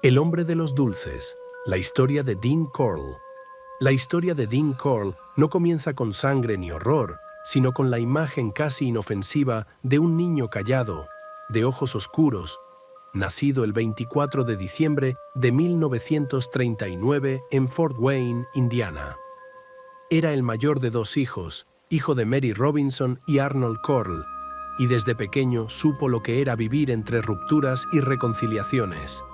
El hombre de los dulces, la historia de Dean Corll. La historia de Dean Corll no comienza con sangre ni horror, sino con la imagen casi inofensiva de un niño callado, de ojos oscuros, nacido el 24 de diciembre de 1939 en Fort Wayne, Indiana. Era el mayor de dos hijos, hijo de Mary Robinson y Arnold Corll, y desde pequeño supo lo que era vivir entre rupturas y reconciliaciones.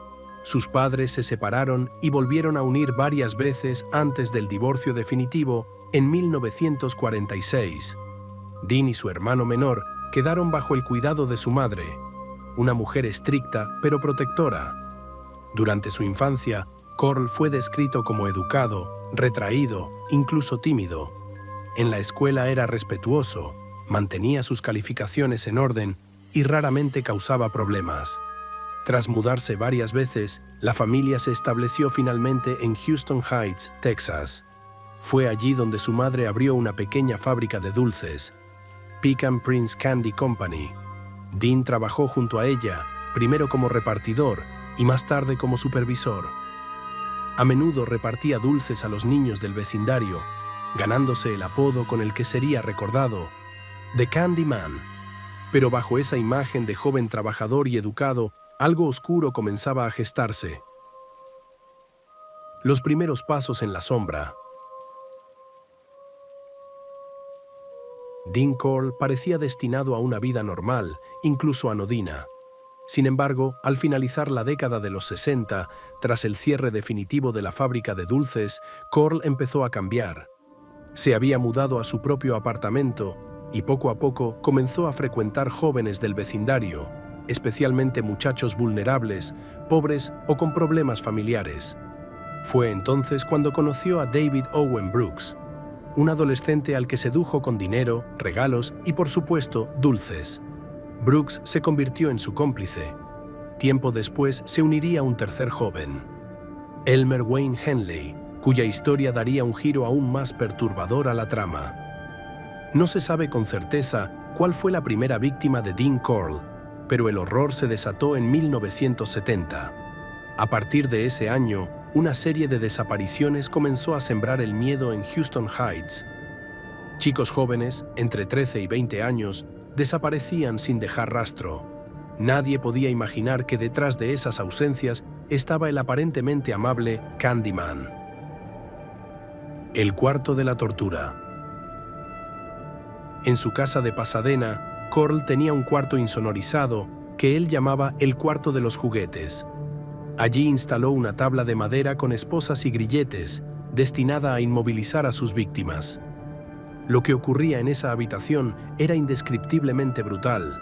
Sus padres se separaron y volvieron a unir varias veces antes del divorcio definitivo en 1946. Dean y su hermano menor quedaron bajo el cuidado de su madre, una mujer estricta pero protectora. Durante su infancia, Corll fue descrito como educado, retraído, incluso tímido. En la escuela era respetuoso, mantenía sus calificaciones en orden y raramente causaba problemas. Tras mudarse varias veces, la familia se estableció finalmente en Houston Heights, Texas. Fue allí donde su madre abrió una pequeña fábrica de dulces, Pecan Prince Candy Company. Dean trabajó junto a ella, primero como repartidor y más tarde como supervisor. A menudo repartía dulces a los niños del vecindario, ganándose el apodo con el que sería recordado, The Candy Man. Pero bajo esa imagen de joven trabajador y educado, algo oscuro comenzaba a gestarse. Los primeros pasos en la sombra. Dean Corll parecía destinado a una vida normal, incluso anodina. Sin embargo, al finalizar la década de los 60, tras el cierre definitivo de la fábrica de dulces, Corll empezó a cambiar. Se había mudado a su propio apartamento y poco a poco comenzó a frecuentar jóvenes del vecindario, especialmente muchachos vulnerables, pobres o con problemas familiares. Fue entonces cuando conoció a David Owen Brooks, un adolescente al que sedujo con dinero, regalos y, por supuesto, dulces. Brooks se convirtió en su cómplice. Tiempo después se uniría un tercer joven, Elmer Wayne Henley, cuya historia daría un giro aún más perturbador a la trama. No se sabe con certeza cuál fue la primera víctima de Dean Corll, pero el horror se desató en 1970. A partir de ese año, una serie de desapariciones comenzó a sembrar el miedo en Houston Heights. Chicos jóvenes, entre 13 y 20 años, desaparecían sin dejar rastro. Nadie podía imaginar que detrás de esas ausencias estaba el aparentemente amable Candyman. El cuarto de la tortura. En su casa de Pasadena, Corll tenía un cuarto insonorizado que él llamaba el cuarto de los juguetes. Allí instaló una tabla de madera con esposas y grilletes, destinada a inmovilizar a sus víctimas. Lo que ocurría en esa habitación era indescriptiblemente brutal.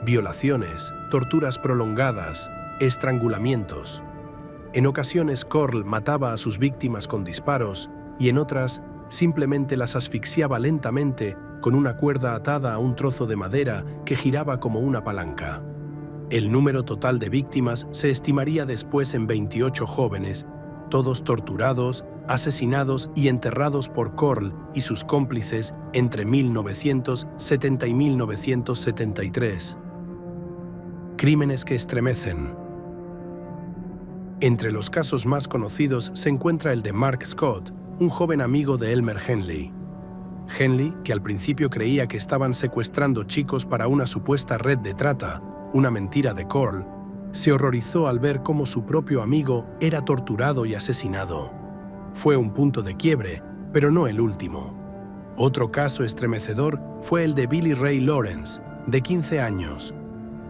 Violaciones, torturas prolongadas, estrangulamientos. En ocasiones Corll mataba a sus víctimas con disparos y en otras simplemente las asfixiaba lentamente con una cuerda atada a un trozo de madera que giraba como una palanca. El número total de víctimas se estimaría después en 28 jóvenes, todos torturados, asesinados y enterrados por Corll y sus cómplices entre 1970 y 1973. Crímenes que estremecen. Entre los casos más conocidos se encuentra el de Mark Scott, un joven amigo de Elmer Henley. Henley, que al principio creía que estaban secuestrando chicos para una supuesta red de trata, una mentira de Corll, se horrorizó al ver cómo su propio amigo era torturado y asesinado. Fue un punto de quiebre, pero no el último. Otro caso estremecedor fue el de Billy Ray Lawrence, de 15 años.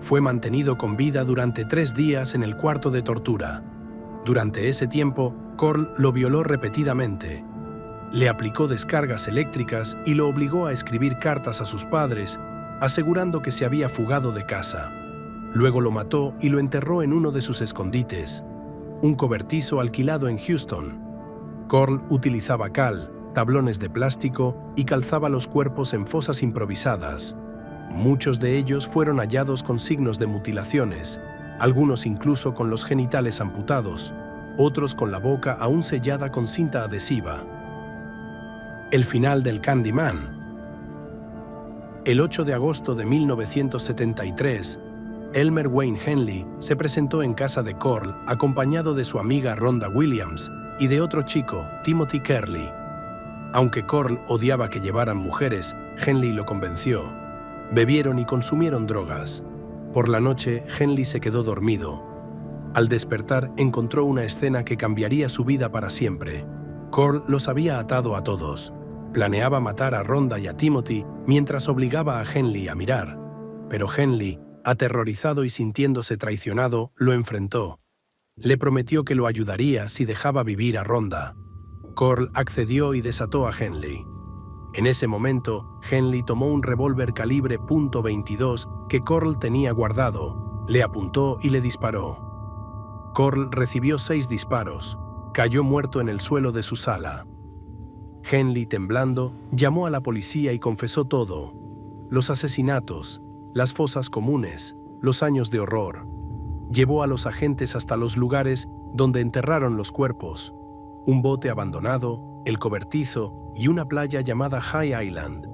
Fue mantenido con vida durante 3 días en el cuarto de tortura. Durante ese tiempo, Corll lo violó repetidamente. Le aplicó descargas eléctricas y lo obligó a escribir cartas a sus padres, asegurando que se había fugado de casa. Luego lo mató y lo enterró en uno de sus escondites, un cobertizo alquilado en Houston. Corll utilizaba cal, tablones de plástico y calzaba los cuerpos en fosas improvisadas. Muchos de ellos fueron hallados con signos de mutilaciones, algunos incluso con los genitales amputados, otros con la boca aún sellada con cinta adhesiva. El final del Candyman. El 8 de agosto de 1973, Elmer Wayne Henley se presentó en casa de Corll acompañado de su amiga Rhonda Williams y de otro chico, Timothy Curley. Aunque Corll odiaba que llevaran mujeres, Henley lo convenció. Bebieron y consumieron drogas. Por la noche, Henley se quedó dormido. Al despertar, encontró una escena que cambiaría su vida para siempre. Corll los había atado a todos. Planeaba matar a Rhonda y a Timothy mientras obligaba a Henley a mirar. Pero Henley, aterrorizado y sintiéndose traicionado, lo enfrentó. Le prometió que lo ayudaría si dejaba vivir a Rhonda. Corll accedió y desató a Henley. En ese momento, Henley tomó un revólver calibre .22 que Corll tenía guardado, le apuntó y le disparó. Corll recibió 6 disparos. Cayó muerto en el suelo de su sala. Henley, temblando, llamó a la policía y confesó todo: los asesinatos, las fosas comunes, los años de horror. Llevó a los agentes hasta los lugares donde enterraron los cuerpos: un bote abandonado, el cobertizo y una playa llamada High Island.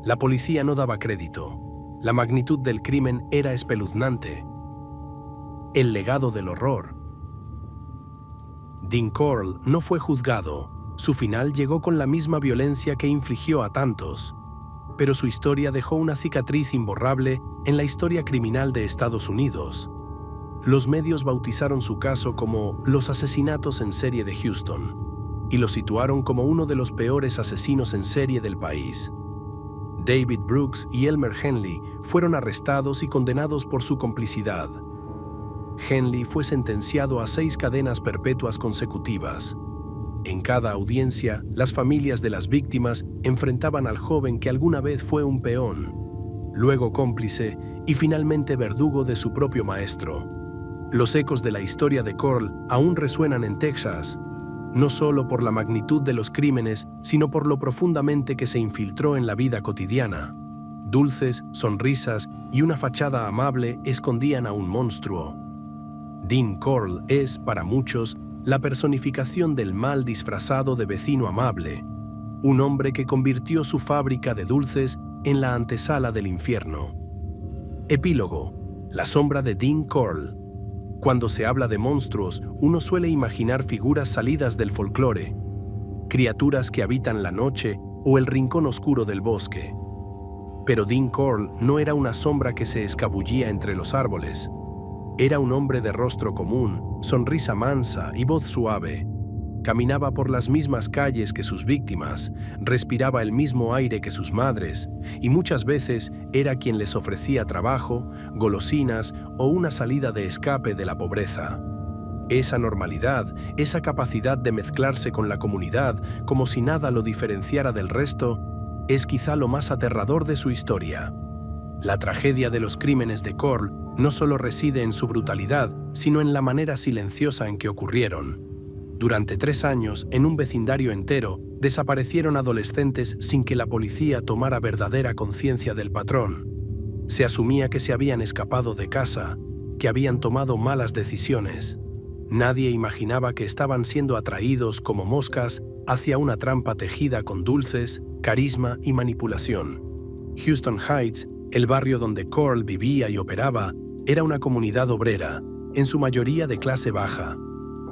La policía no daba crédito. La magnitud del crimen era espeluznante. El legado del horror. Dean Corll no fue juzgado. Su final llegó con la misma violencia que infligió a tantos. Pero su historia dejó una cicatriz imborrable en la historia criminal de Estados Unidos. Los medios bautizaron su caso como los asesinatos en serie de Houston y lo situaron como uno de los peores asesinos en serie del país. David Brooks y Elmer Henley fueron arrestados y condenados por su complicidad. Henley fue sentenciado a 6 cadenas perpetuas consecutivas. En cada audiencia, las familias de las víctimas enfrentaban al joven que alguna vez fue un peón, luego cómplice y finalmente verdugo de su propio maestro. Los ecos de la historia de Corll aún resuenan en Texas, no solo por la magnitud de los crímenes, sino por lo profundamente que se infiltró en la vida cotidiana. Dulces, sonrisas y una fachada amable escondían a un monstruo. Dean Corll es, para muchos, la personificación del mal disfrazado de vecino amable, un hombre que convirtió su fábrica de dulces en la antesala del infierno. Epílogo: la sombra de Dean Corll. Cuando se habla de monstruos, uno suele imaginar figuras salidas del folclore, criaturas que habitan la noche o el rincón oscuro del bosque. Pero Dean Corll no era una sombra que se escabullía entre los árboles. Era un hombre de rostro común, sonrisa mansa y voz suave. Caminaba por las mismas calles que sus víctimas, respiraba el mismo aire que sus madres, y muchas veces era quien les ofrecía trabajo, golosinas o una salida de escape de la pobreza. Esa normalidad, esa capacidad de mezclarse con la comunidad como si nada lo diferenciara del resto, es quizá lo más aterrador de su historia. La tragedia de los crímenes de Corll no solo reside en su brutalidad, sino en la manera silenciosa en que ocurrieron. Durante 3 años, en un vecindario entero, desaparecieron adolescentes sin que la policía tomara verdadera conciencia del patrón. Se asumía que se habían escapado de casa, que habían tomado malas decisiones. Nadie imaginaba que estaban siendo atraídos como moscas hacia una trampa tejida con dulces, carisma y manipulación. Houston Heights, el barrio donde Corll vivía y operaba, era una comunidad obrera, en su mayoría de clase baja.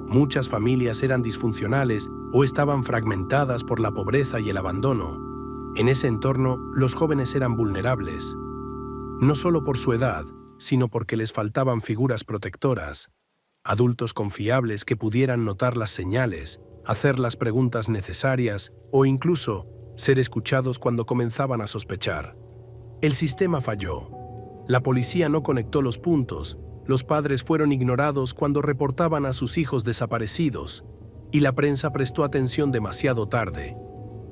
Muchas familias eran disfuncionales o estaban fragmentadas por la pobreza y el abandono. En ese entorno, los jóvenes eran vulnerables, no solo por su edad, sino porque les faltaban figuras protectoras, adultos confiables que pudieran notar las señales, hacer las preguntas necesarias o incluso ser escuchados cuando comenzaban a sospechar. El sistema falló. La policía no conectó los puntos. Los padres fueron ignorados cuando reportaban a sus hijos desaparecidos, y la prensa prestó atención demasiado tarde.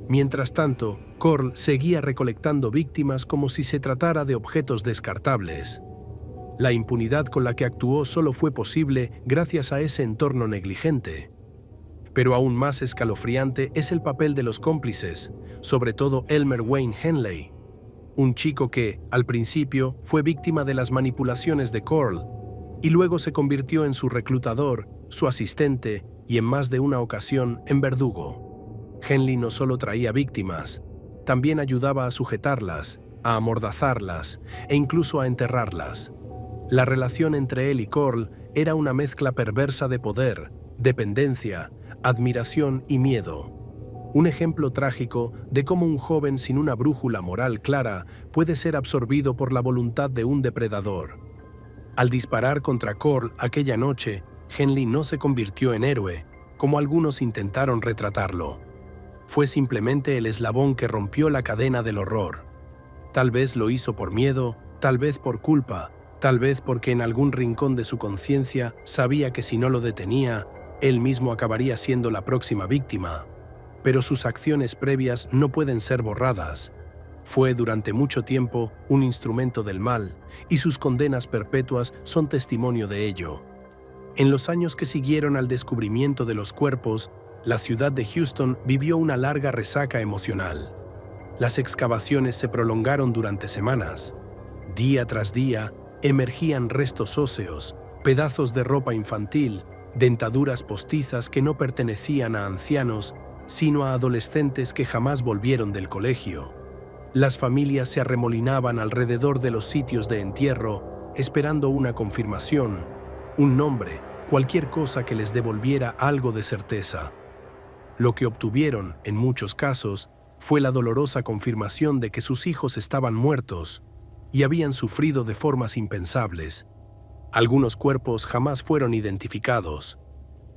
Mientras tanto, Corll seguía recolectando víctimas como si se tratara de objetos descartables. La impunidad con la que actuó solo fue posible gracias a ese entorno negligente. Pero aún más escalofriante es el papel de los cómplices, sobre todo Elmer Wayne Henley, un chico que, al principio, fue víctima de las manipulaciones de Corll, y luego se convirtió en su reclutador, su asistente y en más de una ocasión en verdugo. Henley no solo traía víctimas, también ayudaba a sujetarlas, a amordazarlas e incluso a enterrarlas. La relación entre él y Corll era una mezcla perversa de poder, dependencia, admiración y miedo. Un ejemplo trágico de cómo un joven sin una brújula moral clara puede ser absorbido por la voluntad de un depredador. Al disparar contra Corll aquella noche, Henley no se convirtió en héroe, como algunos intentaron retratarlo. Fue simplemente el eslabón que rompió la cadena del horror. Tal vez lo hizo por miedo, tal vez por culpa, tal vez porque en algún rincón de su conciencia sabía que si no lo detenía, él mismo acabaría siendo la próxima víctima. Pero sus acciones previas no pueden ser borradas. Fue durante mucho tiempo un instrumento del mal, y sus condenas perpetuas son testimonio de ello. En los años que siguieron al descubrimiento de los cuerpos, la ciudad de Houston vivió una larga resaca emocional. Las excavaciones se prolongaron durante semanas. Día tras día, emergían restos óseos, pedazos de ropa infantil, dentaduras postizas que no pertenecían a ancianos, sino a adolescentes que jamás volvieron del colegio. Las familias se arremolinaban alrededor de los sitios de entierro, esperando una confirmación, un nombre, cualquier cosa que les devolviera algo de certeza. Lo que obtuvieron, en muchos casos, fue la dolorosa confirmación de que sus hijos estaban muertos y habían sufrido de formas impensables. Algunos cuerpos jamás fueron identificados.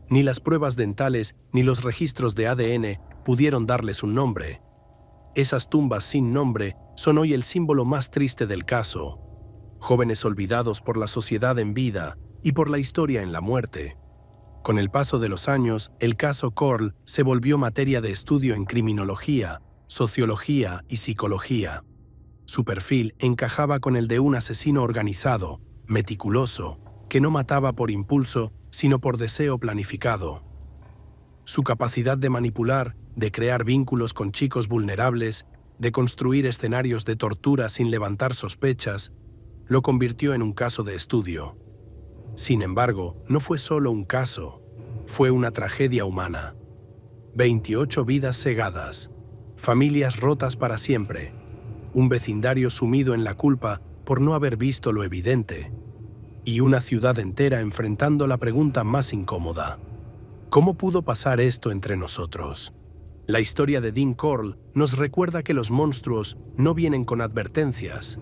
Ni las pruebas dentales ni los registros de ADN pudieron darles un nombre. Esas tumbas sin nombre son hoy el símbolo más triste del caso. Jóvenes olvidados por la sociedad en vida y por la historia en la muerte. Con el paso de los años, el caso Corll se volvió materia de estudio en criminología, sociología y psicología. Su perfil encajaba con el de un asesino organizado, meticuloso, que no mataba por impulso, sino por deseo planificado. Su capacidad de manipular, de crear vínculos con chicos vulnerables, de construir escenarios de tortura sin levantar sospechas, lo convirtió en un caso de estudio. Sin embargo, no fue solo un caso, fue una tragedia humana. 28 vidas cegadas, familias rotas para siempre, un vecindario sumido en la culpa por no haber visto lo evidente, y una ciudad entera enfrentando la pregunta más incómoda: ¿cómo pudo pasar esto entre nosotros? La historia de Dean Corll nos recuerda que los monstruos no vienen con advertencias,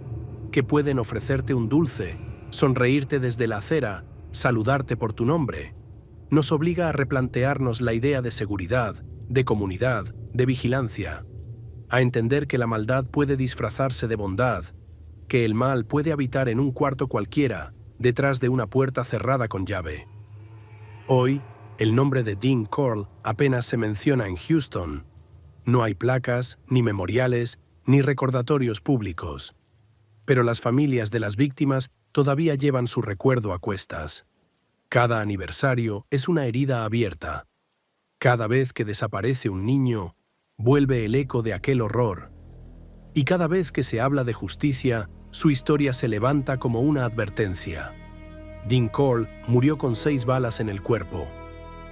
que pueden ofrecerte un dulce, sonreírte desde la acera, saludarte por tu nombre. Nos obliga a replantearnos la idea de seguridad, de comunidad, de vigilancia, a entender que la maldad puede disfrazarse de bondad, que el mal puede habitar en un cuarto cualquiera, detrás de una puerta cerrada con llave. Hoy, el nombre de Dean Corll apenas se menciona en Houston. No hay placas, ni memoriales, ni recordatorios públicos. Pero las familias de las víctimas todavía llevan su recuerdo a cuestas. Cada aniversario es una herida abierta. Cada vez que desaparece un niño, vuelve el eco de aquel horror. Y cada vez que se habla de justicia, su historia se levanta como una advertencia. Dean Corll murió con 6 balas en el cuerpo,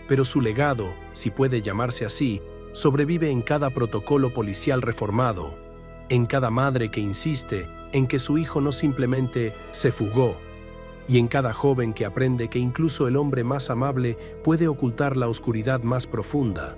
pero su legado, si puede llamarse así, sobrevive en cada protocolo policial reformado, en cada madre que insiste en que su hijo no simplemente se fugó, y en cada joven que aprende que incluso el hombre más amable puede ocultar la oscuridad más profunda.